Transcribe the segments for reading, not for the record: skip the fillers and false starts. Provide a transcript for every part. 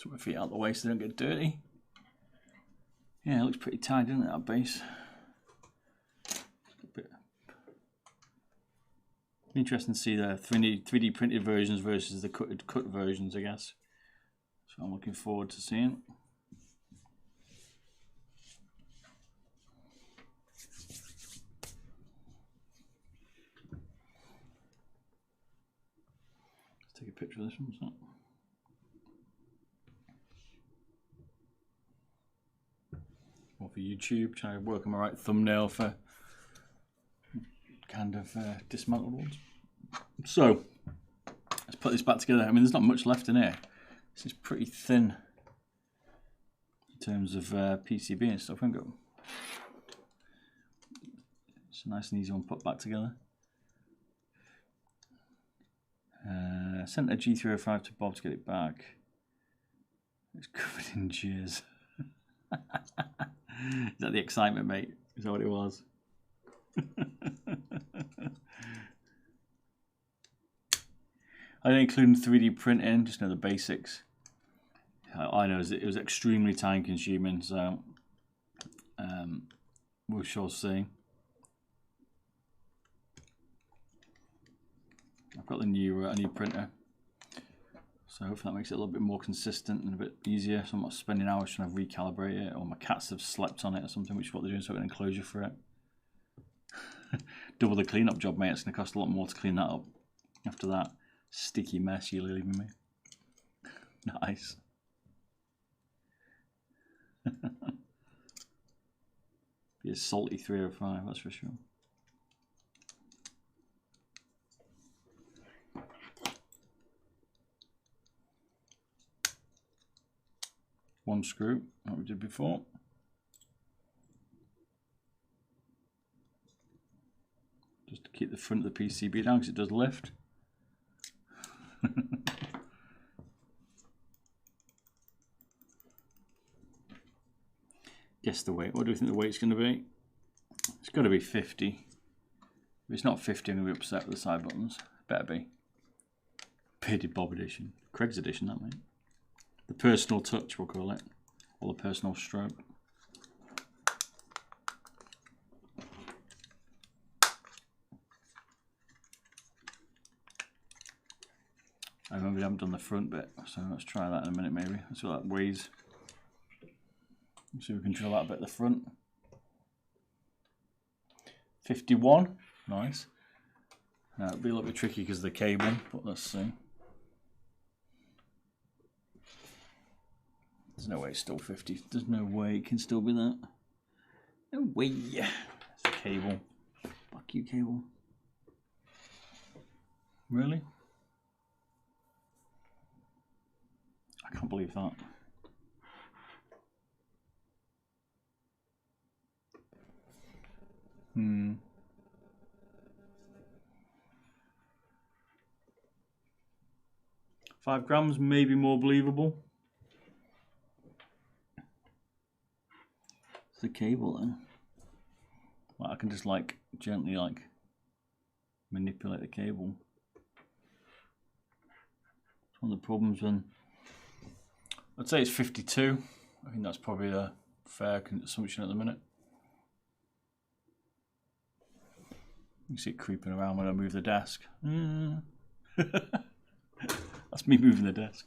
Took my feet out of the way so they don't get dirty. Yeah, it looks pretty tight, doesn't it, that base? Interesting to see the 3D printed versions versus the cut versions, I guess. So I'm looking forward to seeing. Let's take a picture of this one. So. Or for YouTube, trying to work on my right thumbnail for kind of dismantled ones. So let's put this back together. I mean, there's not much left in here. This is pretty thin in terms of PCB and stuff. It's a nice and easy one to put back together. Sent a G305 to Bob to get it back. It's covered in jizz. Is that the excitement, mate? Is that what it was? I didn't include 3D printing, just know the basics. I know it was extremely time consuming, so we shall see. I've got the new printer, so hopefully that makes it a little bit more consistent and a bit easier. So I'm not spending hours trying to recalibrate it, or my cats have slept on it or something, which is what they're doing, so I've got an enclosure for it. Double the cleanup job, mate. It's going to cost a lot more to clean that up after that sticky mess you're leaving me. Nice. Be a salty 305, that's for sure. One screw, like we did before. Just to keep the front of the PCB down because it does lift. Guess the weight. What do we think the weight's going to be? It's got to be 50. If it's not 50, I'm going to be upset with the side buttons. Better be. Bearded Bob edition. Craig's edition, that mate. The personal touch, we'll call it. Or the personal stroke. I remember we haven't done the front bit, so let's try that in a minute maybe. Let's see what that weighs. Let's see if we can drill out a bit at the front. 51, nice. It'll be a little bit tricky because of the cable, but let's see. There's no way it's still 50. There's no way it can still be that. No way. It's a cable. Fuck you, cable. Really? I can't believe that. Hmm. $5 grams, maybe more believable. It's the cable then. Well, I can just like gently like manipulate the cable. It's one of the problems when I'd say it's 52. I think that's probably a fair assumption at the minute. You see it creeping around when I move the desk. That's me moving the desk.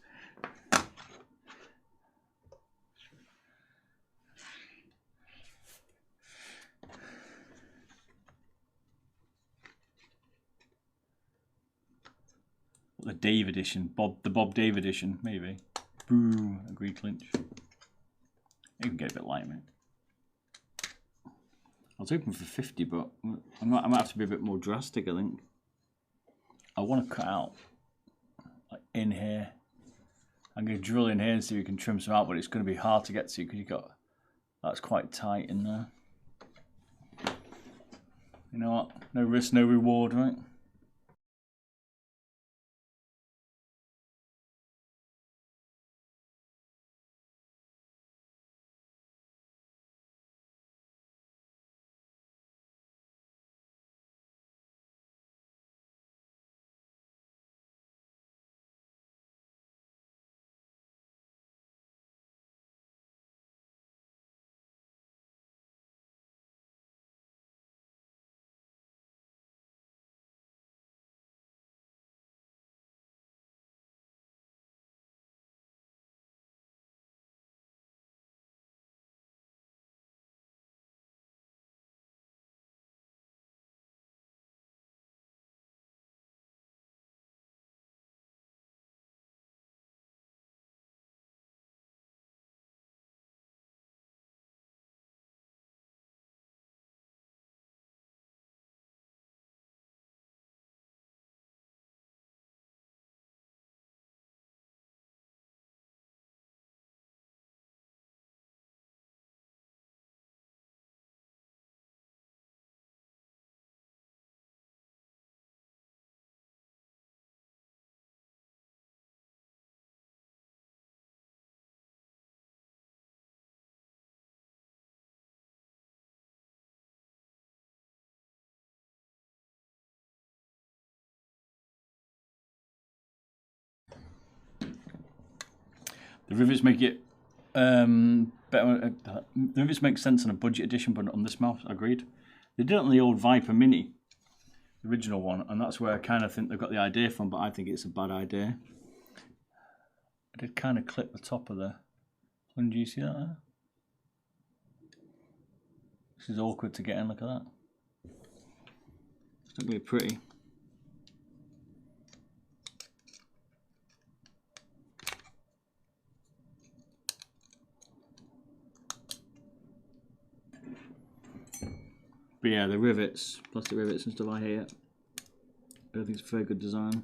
The Dave edition, the Bob Dave edition, maybe. Boo, agree clinch. You can get a bit light, mate. I was hoping for 50, but I might have to be a bit more drastic, I think. I want to cut out like in here. I'm going to drill in here and see if we can trim some out, but it's going to be hard to get to because that's quite tight in there. You know what? No risk, no reward, right? The rivets make it better. The rivets make sense on a budget edition, but not on this mouse. Agreed. They did it on the old Viper Mini, the original one, and that's where I kind of think they've got the idea from. But I think it's a bad idea. I did kind of clip the top of the. Do you see that there? This is awkward to get in. Look at that. It's not really pretty. But yeah, the rivets, plastic rivets and stuff I hate. I don't think it's a very good design.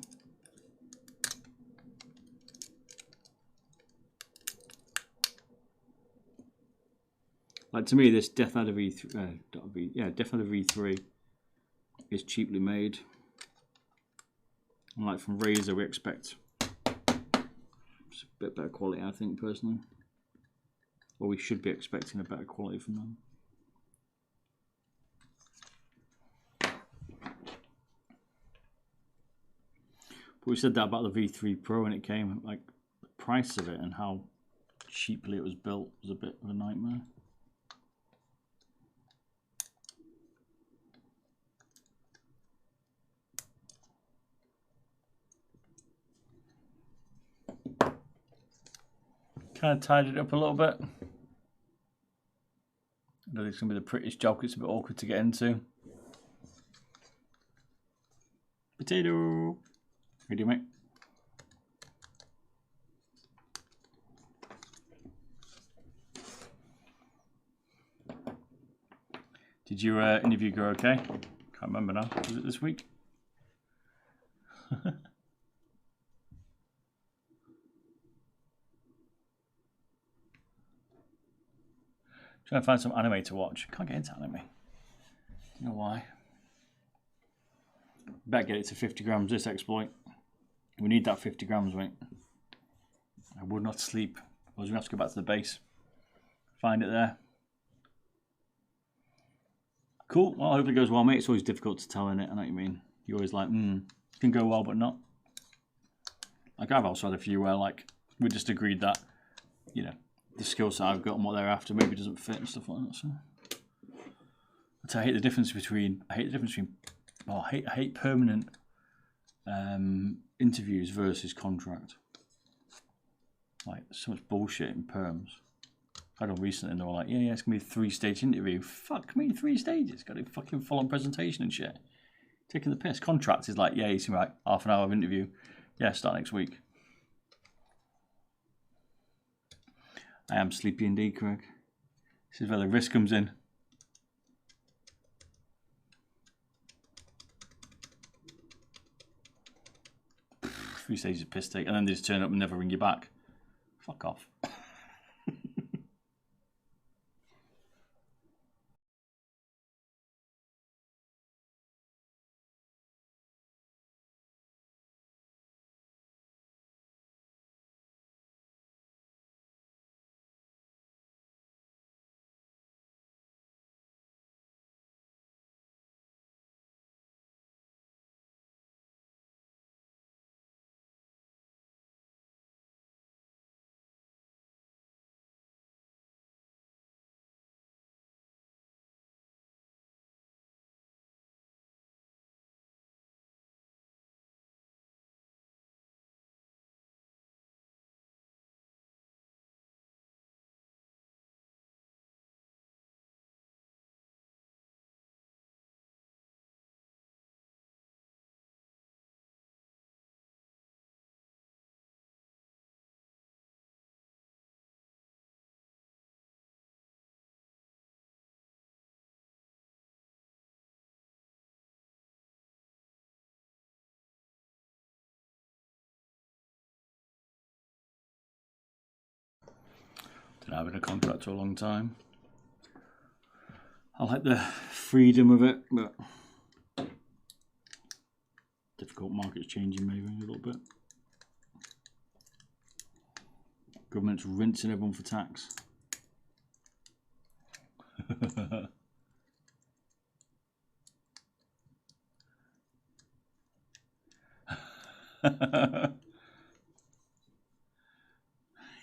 Like to me, this Death Adder V3, Death Adder V3 is cheaply made. And like from Razer, we expect it's a bit better quality, I think personally. Or we should be expecting a better quality from them. But we said that about the V3 Pro when it came, like the price of it and how cheaply it was built was a bit of a nightmare. Kind of tidied it up a little bit. I don't think it's going to be the prettiest job, it's a bit awkward to get into. Potato! Ready, mate? Did your interview go okay? Can't remember now. Was it this week? Trying to find some anime to watch. Can't get into anime. Don't know why. Better get it to 50 grams this exploit. We need that 50 grams, mate. I would not sleep. I was going to have to go back to the base. Find it there. Cool. Well, I hope it goes well, mate. It's always difficult to tell, innit? I know what you mean. You're always like, it can go well, but not. Like, I've also had a few where, like, we just agreed that, you know, the skill set I've got and what they're after maybe doesn't fit and stuff like that. So, but I hate the difference between. I hate permanent interviews versus contract. Like, so much bullshit in perms. I had one recently and they were like, yeah, it's gonna be a 3-stage interview. Fuck me, 3 stages. Got a fucking full on presentation and shit. Taking the piss. Contract is like, yeah, you see, like half an hour of interview. Yeah, start next week. I am sleepy indeed, Craig. This is where the risk comes in. 3 stages of piss take, and then they just turn up and never ring you back. Fuck off. Been having a contract for a long time. I like the freedom of it, but difficult. Market's changing maybe a little bit. Government's rinsing everyone for tax.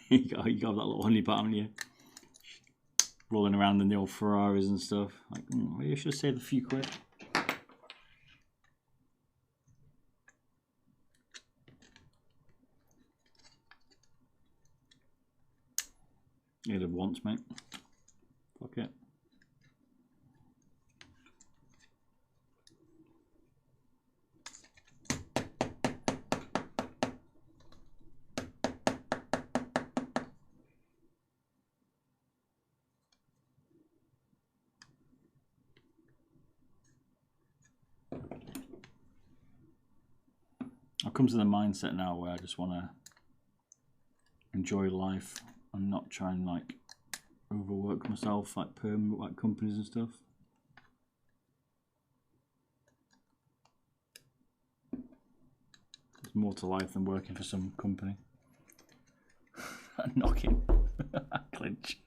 you got that little honey pot, haven't you? Rolling around in the old Ferraris and stuff. Like, maybe I should have saved a few quid. You'd have once, mate. Fuck it. I've come to the mindset now where I just want to enjoy life and not try and like overwork myself like permanent like companies and stuff. There's more to life than working for some company. Knocking. Clinch.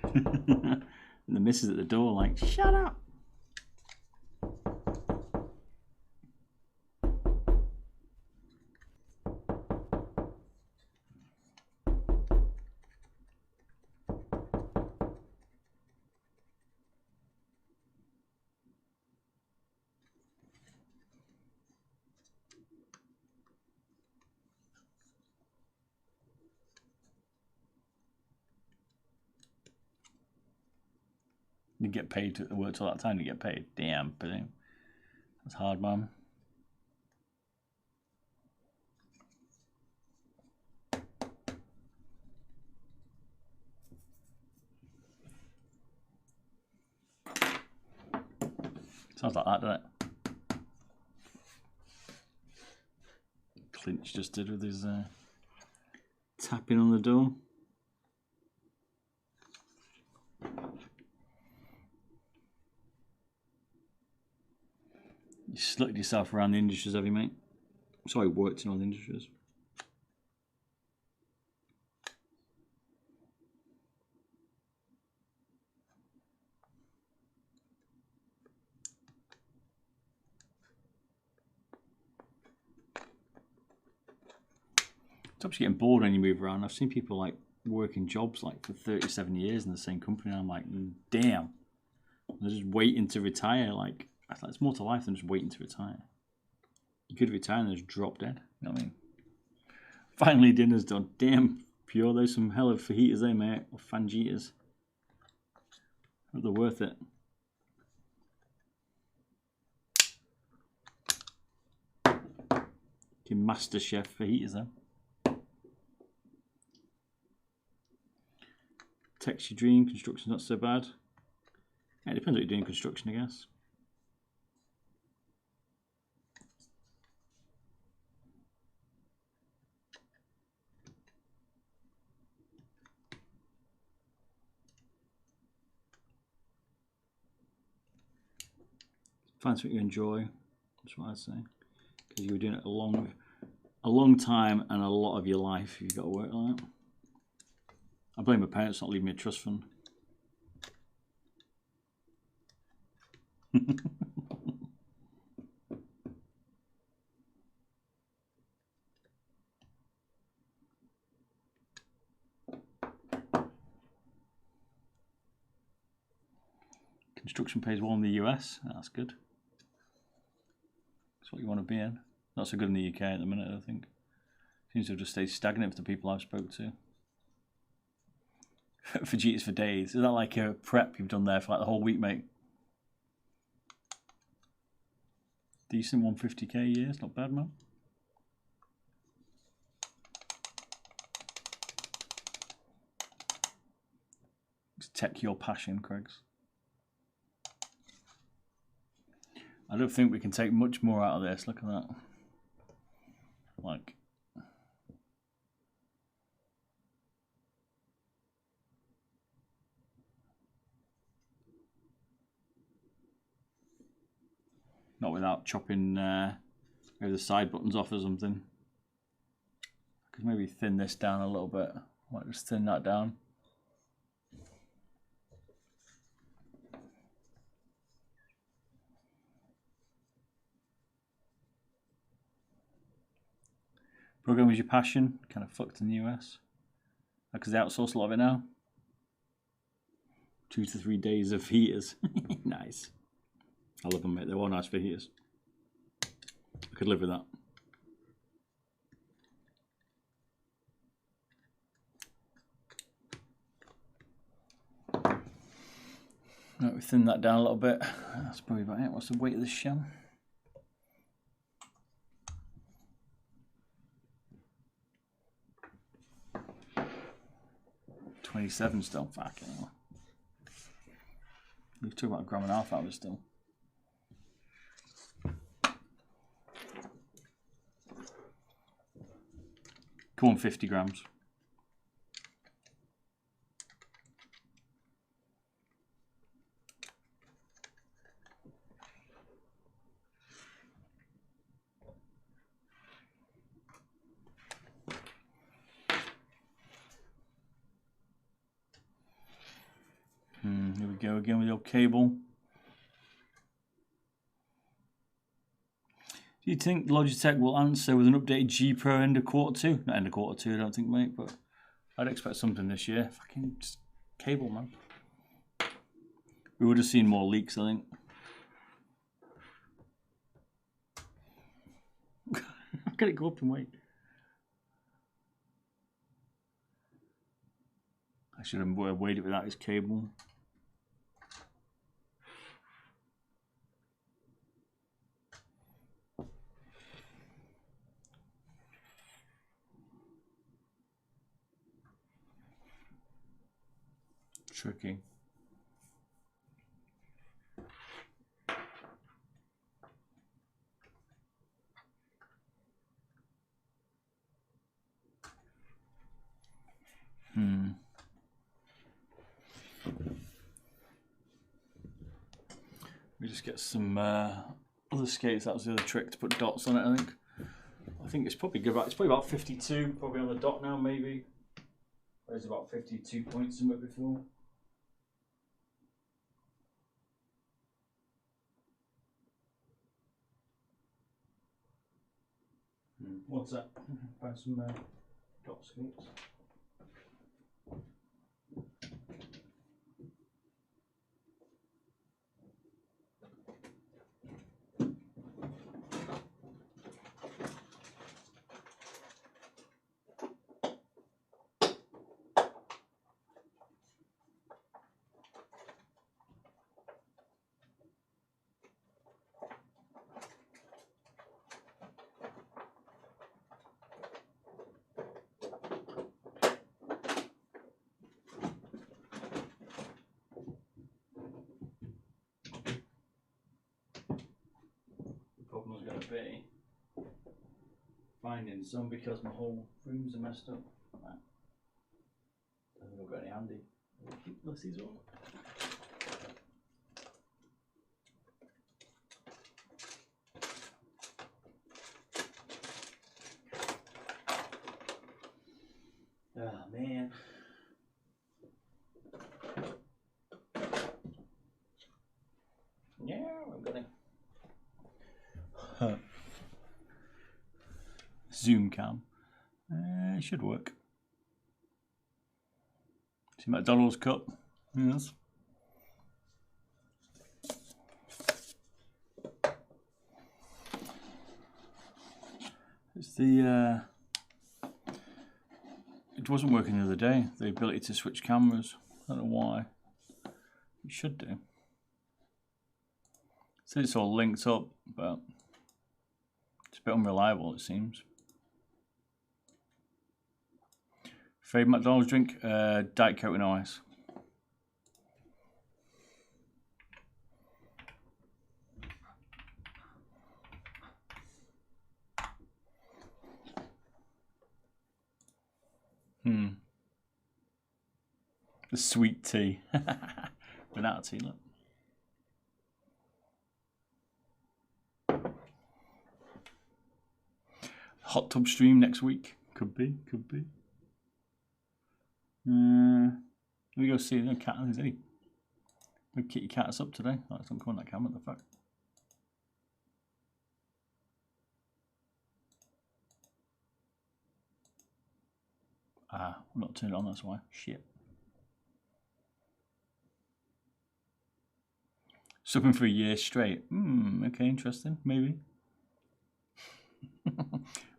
And the missus at the door like, shut up. You get paid to work till that time to get paid. Damn, but that's hard, man. Sounds like that, doesn't it? Clinch just did with his tapping on the door. You slutted yourself around the industries, have you, mate? Sorry, worked in all the industries. Stops getting bored when you move around. I've seen people like working jobs like for 37 years in the same company. And I'm like, damn. They're just waiting to retire. Like, it's more to life than just waiting to retire. You could retire and just drop dead. You know what I mean? Finally, dinner's done. Damn, pure. There's some hell of fajitas there, mate. Or fanjitas. But they're worth it. Master Chef fajitas there. Text your dream. Construction's not so bad. Yeah, it depends what you're doing in construction, I guess. Find something you enjoy. That's what I'd say. Because you were doing it a long time and a lot of your life. You've got to work like that. I blame my parents not leaving me a trust fund. Construction pays well in the US. That's good. That's what you want to be in. Not so good in the UK at the minute, I think. Seems to have just stayed stagnant for the people I've spoke to. Fajitas for days. Is that like a prep you've done there for like the whole week, mate? Decent 150k a year. It's not bad, man. It's tech your passion, Craigs. I don't think we can take much more out of this. Look at that. Like, not without chopping maybe the side buttons off or something. I could maybe thin this down a little bit. Might just thin that down. Programming is your passion. Kind of fucked in the US. Because they outsource a lot of it now. 2 to 3 days of heaters. Nice. I love them, mate. They're all nice for heaters. I could live with that. Right, we thin that down a little bit. That's probably about it. What's the weight of this shell? $27 still. Fucking hell. We've talked about 1.5 grams out of it still. Come on, 50 grams. Here we go again with your cable. Do you think Logitech will answer with an updated G Pro end of Q2? Not end of Q2, I don't think, mate, but I'd expect something this year. Fucking just cable, man. We would have seen more leaks, I think. How can it go up in weight? I should have weighed it without his cable. Tricky. We just get some other skates. That was the other trick, to put dots on it. I think it's probably good. It's probably about 52, probably on the dot now, maybe. There's about 52 points in it before. What's that? Find some dot skates. Problem's going to be finding some because my whole rooms are messed up. Right. I haven't got any handy. Let's these all. Oh man. Yeah, I'm gonna. Zoom cam. It should work. See McDonald's cup. Yes. It's the it wasn't working the other day, the ability to switch cameras. I don't know why. It should do. So it's all linked up, but it's a bit unreliable, it seems. Favourite McDonald's drink? Diet Coke with no ice. The sweet tea. Banana tea, look. Hot tub stream next week. Could be, could be. Let me go see. No cat. Is any? No kitty cat's up today. Oh, it's not coming on that camera. What the fuck? Ah, I'm not turned it on, that's why. Shit. Supping for a year straight. Okay, interesting. Maybe.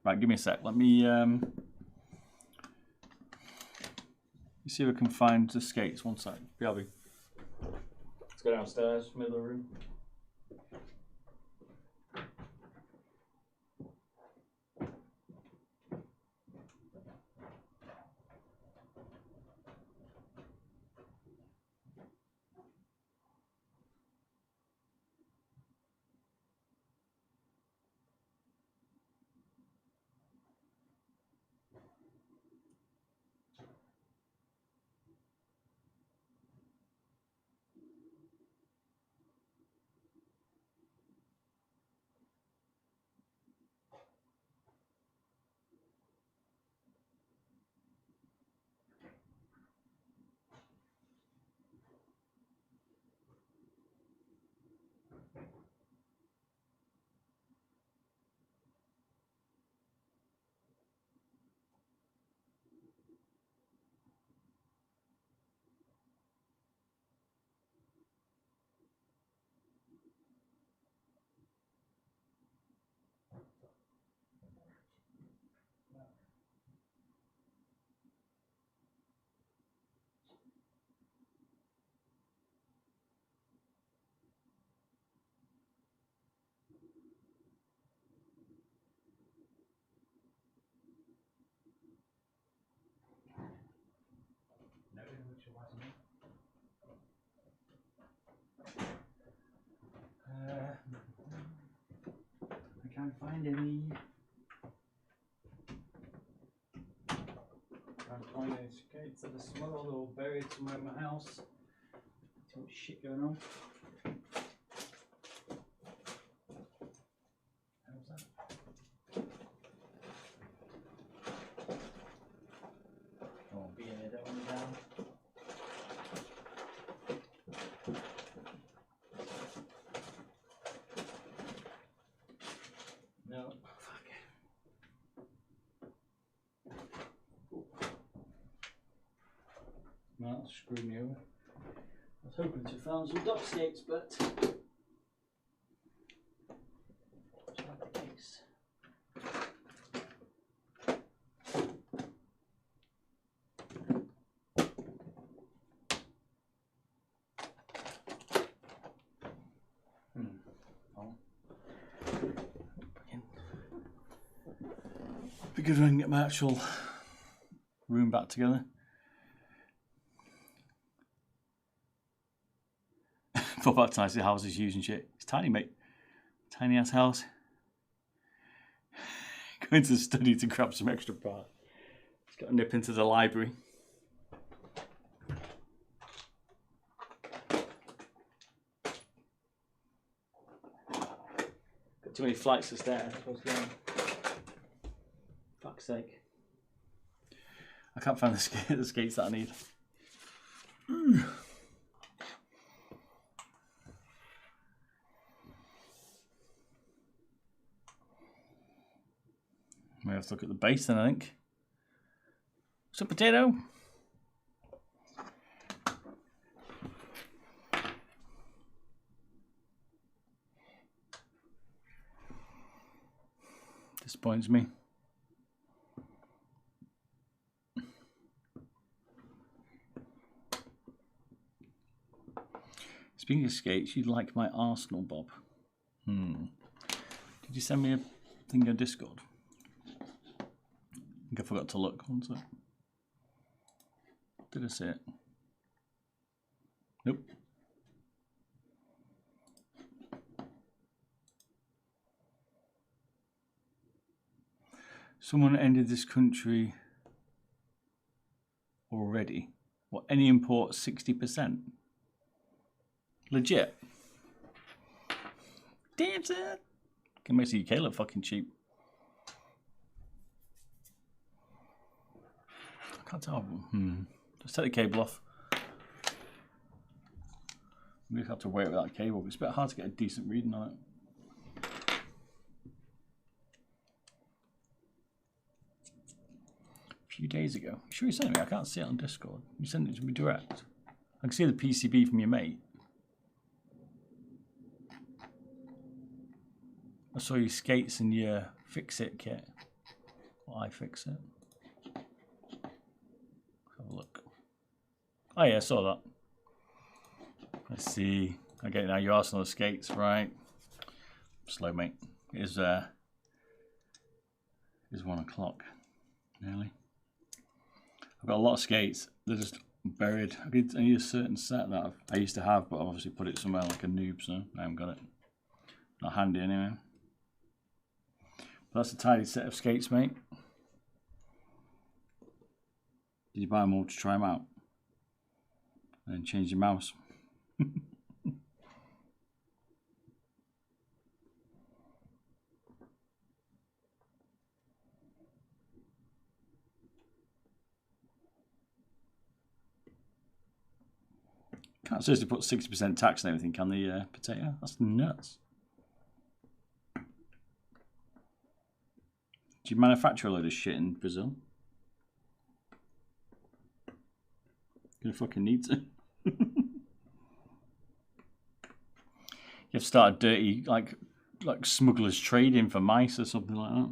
Right, give me a sec. Let me see if I can find the skates. One sec. BRB. Let's go downstairs, middle of the room. I can't find any. Can't find any skates that are smuggled or buried somewhere in my house. Too much shit going on. How's that? Oh, beer, that one down. No, fuck. No, that's screwed me over. I was hoping to find some dock skates, but it's not the case. Because I can get my actual room back together. Pop out to nice houses using shit. It's tiny, mate. Tiny ass house. Going to the study to grab some extra parts. Just got to nip into the library. Got too many flights of stairs. Fuck's sake. I can't find the skates that I need. May have to look at the base then, I think. What's up, potato? Disappoints me. Speaking of skates, you'd like my Arsenal, Bob. Did you send me a thing on Discord? I think I forgot to look. One sec. Did I see it? Nope. Someone ended this country already. What, any import 60%? Legit. Damn, sir. Can make the UK look fucking cheap. I can't tell. Just take the cable off. We just have to wait without cable. It's a bit hard to get a decent reading on it. few days ago. You sure you sent it me? I can't see it on Discord. You sent it to me direct. I can see the PCB from your mate. I saw your skates and your fix-it kit. Or iFixit. Have a look. Oh yeah, I saw that. Let's see. I get it now. Your Arsenal skates, right? Slow, mate. It is 1 o'clock. Nearly. I've got a lot of skates. They're just buried. I need a certain set that I used to have, but I've obviously put it somewhere like a noob, so I haven't got it. Not handy anyway. But that's a tidy set of skates, mate. Did you buy them all to try them out? And then change your mouse? Can't seriously put 60% tax and everything, can the potato? That's nuts. Do you manufacture a load of shit in Brazil? Gonna fucking need to. You have to start a dirty, like smugglers trading for mice or something like that.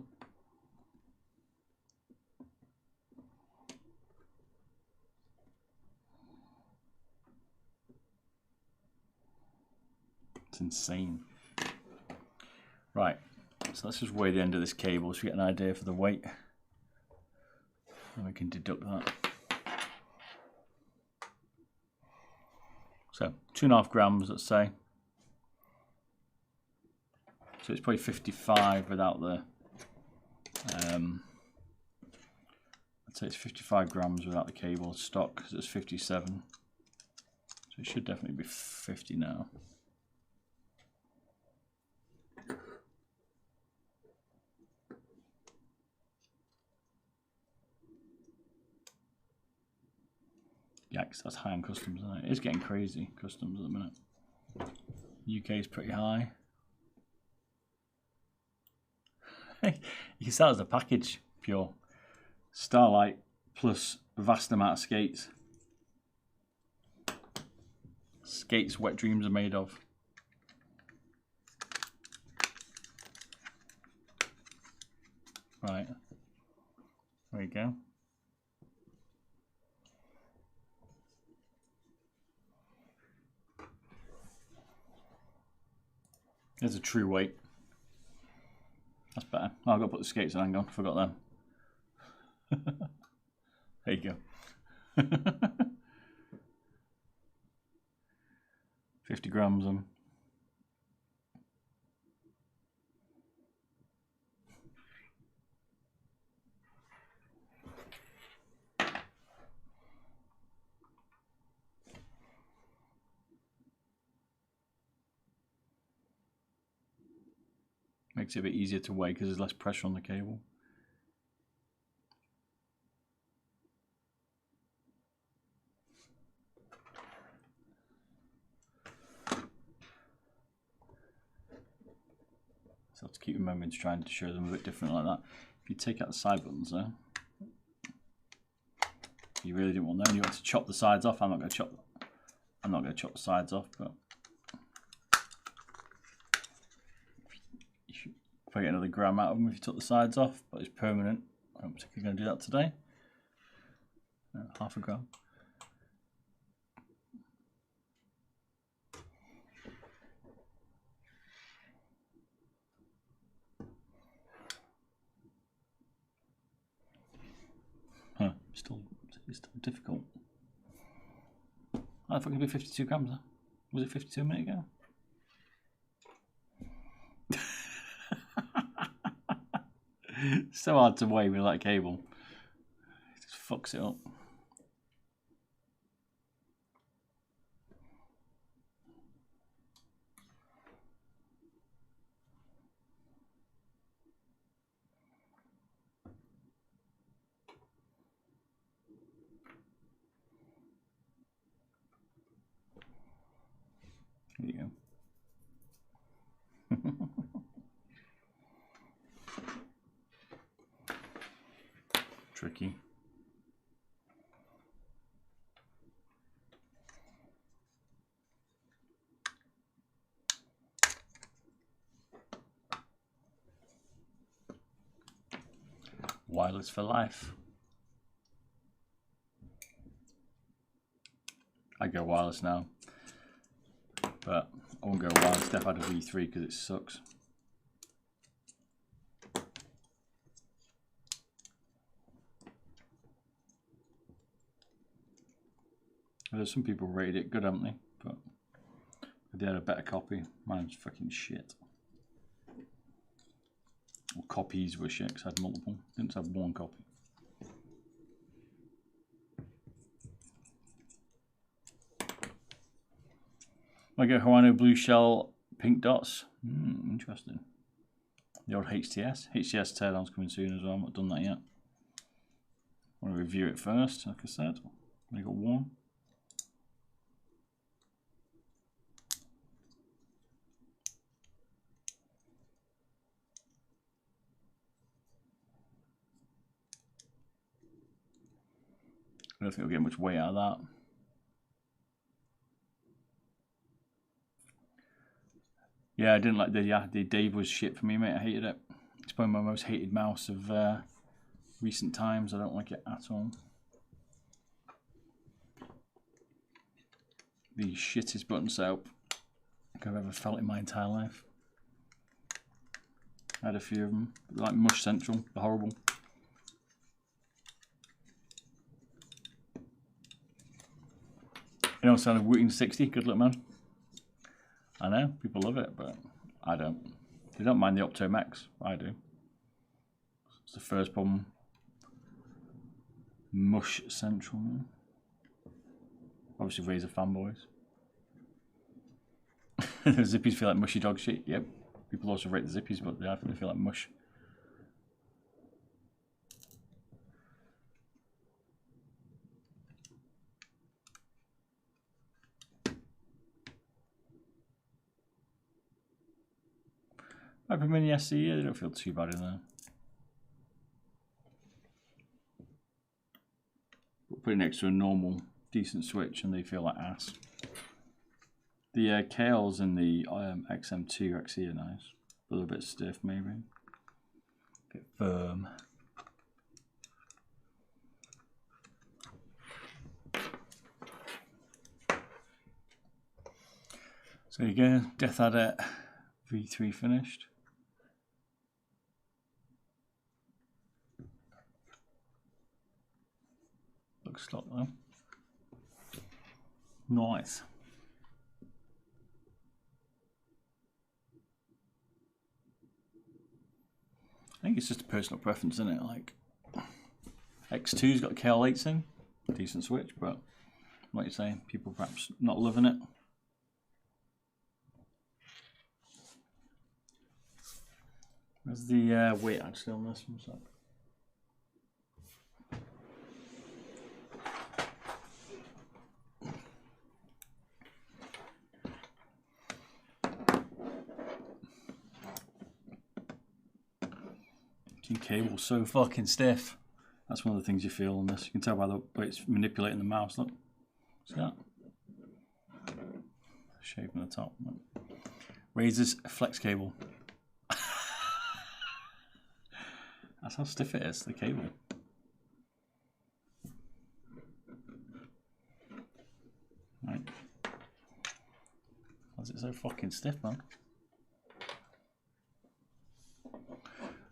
It's insane. Right, so let's just weigh the end of this cable so we get an idea for the weight. And we can deduct that. So 2.5 grams, let's say. So it's probably 55 without the, I'd say it's 55 grams without the cable stock, because it's 57. So it should definitely be 50 now. Yikes, that's high on customs, isn't it? It is getting crazy, customs at the minute. UK is pretty high. You can sell it as a package, pure. Starlight plus a vast amount of skates. Skates wet dreams are made of. Right. There you go. There's a true weight. That's better. Oh, I've got to put the skates on, hang on, forgot them. There you go. 50 grams on. Makes it a bit easier to weigh because there's less pressure on the cable. So I have to keep remembering to try and show them a bit different like that. If you take out the side buttons there, you really didn't want them. You want to chop the sides off. I'm not going to chop the sides off, but if I get another gram out of them if you took the sides off, but it's permanent. I'm particularly going to do that today. Half a gram. Huh, it's still difficult. I thought it could be 52 grams. Was it 52 a minute ago? So hard to weigh with that cable. It just fucks it up. There you go. Tricky. Wireless for life. I go wireless now, but I won't go wireless. Step out of V3 because it sucks. There's some people rated it good, haven't they? But if they had a better copy, mine's fucking shit. Or copies were shit because I had multiple. Didn't have one copy. I get Hawaiian blue shell, pink dots. Interesting. The old HTS. HTS teardown's coming soon as well. I've not done that yet. I want to review it first, like I said. I got one. I don't think I'll get much weight out of that. Yeah, I didn't like the Dave was shit for me, mate. I hated it. It's probably my most hated mouse of recent times. I don't like it at all. The shittest button setup I've ever felt in my entire life. I had a few of them. They're like Mush Central. They're horrible. You know, sound of Wooting 60. Good luck, man. I know, people love it, but I don't. They don't mind the Opto Max. I do. It's the first problem. Mush Central. Obviously, Razer fanboys. The Zippies feel like mushy dog shit. Yep. People also rate the Zippies, but they feel like mush. Hyper Mini SC, yeah, they don't feel too bad in there. But put it next to a normal, decent Switch and they feel like ass. The KLs in the XM2 XE are nice. A little bit stiff, maybe. A bit firm. So there you go, Death Adder V3 finished. Looks stock though. Nice. I think it's just a personal preference, isn't it? Like X2's got KL8s in, decent Switch, but like you say, people perhaps not loving it. Where's the weight actually on this one? So. Cable so fucking stiff. That's one of the things you feel on this. You can tell by the way it's manipulating the mouse. Look, see that? Shape on the top. Razer's flex cable. That's how stiff it is, the cable. Right. Why is it so fucking stiff, man?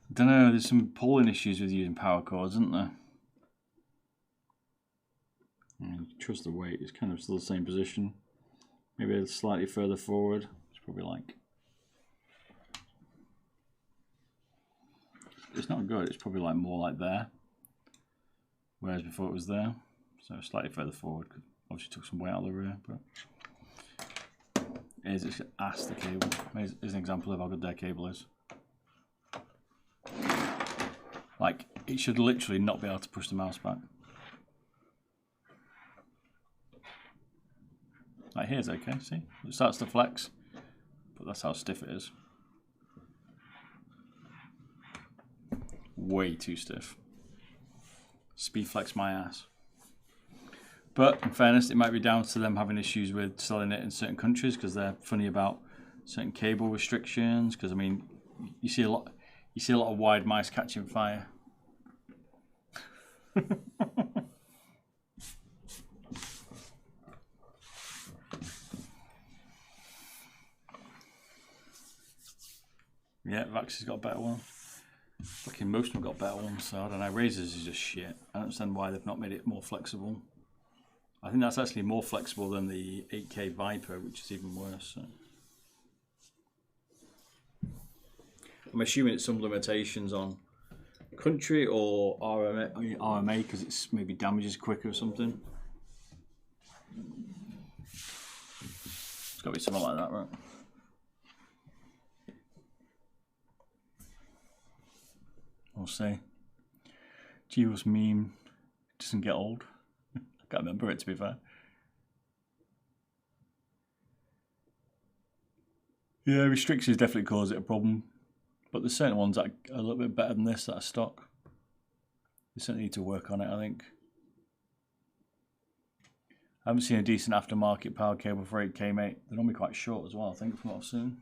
I don't know, there's some pulling issues with using power cords, isn't there? Trust the weight, it's kind of still the same position. Maybe a slightly further forward. It's probably like... It's not good, it's probably like more like there. Whereas before it was there. So slightly further forward. Obviously took some weight out of the rear, but... It's ass the cable. Here's an example of how good their cable is. Like, it should literally not be able to push the mouse back. Like, here's okay, see? It starts to flex, but that's how stiff it is. Way too stiff. Speed flex my ass. But, in fairness, it might be down to them having issues with selling it in certain countries because they're funny about certain cable restrictions. Because, I mean, you see a lot of wide mice catching fire. Yeah, Vax has got a better one. Fucking most of them got better ones, so I don't know. Razors is just shit. I don't understand why they've not made it more flexible. I think that's actually more flexible than the 8K Viper, which is even worse. So. I'm assuming it's some limitations on country or RMA because it's maybe damages quicker or something. It's got to be something like that, right? We'll see. Geo's meme doesn't get old. I can't remember it, to be fair. Yeah, restrictions definitely cause it a problem. But there's certain ones that are a little bit better than this that are stock. They certainly need to work on it, I think. I haven't seen a decent aftermarket power cable for 8K, mate. They're normally quite short as well, I think, from what I've seen.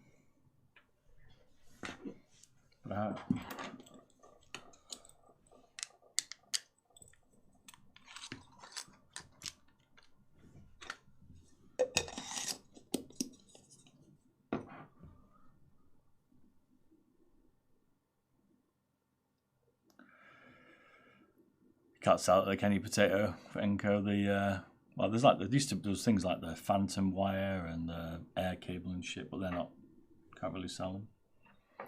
But I have. Can't sell it like any potato for Enco. Well, there's like there used to those things like the phantom wire and the air cable and shit, but they're not. Can't really sell them.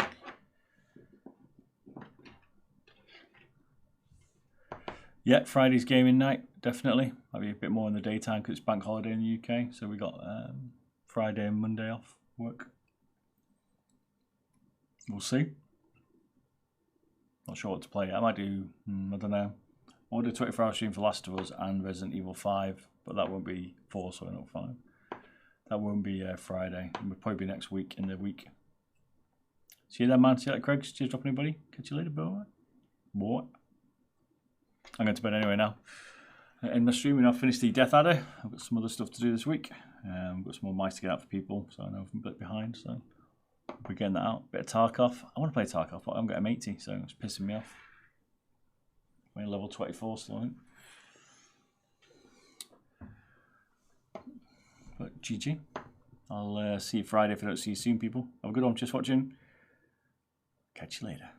Yeah, Friday's gaming night definitely. Might be a bit more in the daytime because it's bank holiday in the UK, so we got Friday and Monday off work. We'll see. Not sure what to play. I might do. I don't know. I want to do 24-hour stream for Last of Us and Resident Evil 5, but that won't be 4, so not 5. That won't be Friday. It will probably be next week in the week. See you there, man. See you later, Craig. Cheers, drop anybody. Catch you later, boy. Boy. I'm going to bed anyway now. In my streaming, I've finished the Death Adder. I've got some other stuff to do this week. I've got some more mice to get out for people, so I know I'm a bit behind. So we're getting that out. Bit of Tarkov. I want to play Tarkov, but I haven't got M80, so it's pissing me off. We're in level 24 still, I think. But GG. I'll see you Friday if I don't see you soon, people. Have a good one. Just watching. Catch you later.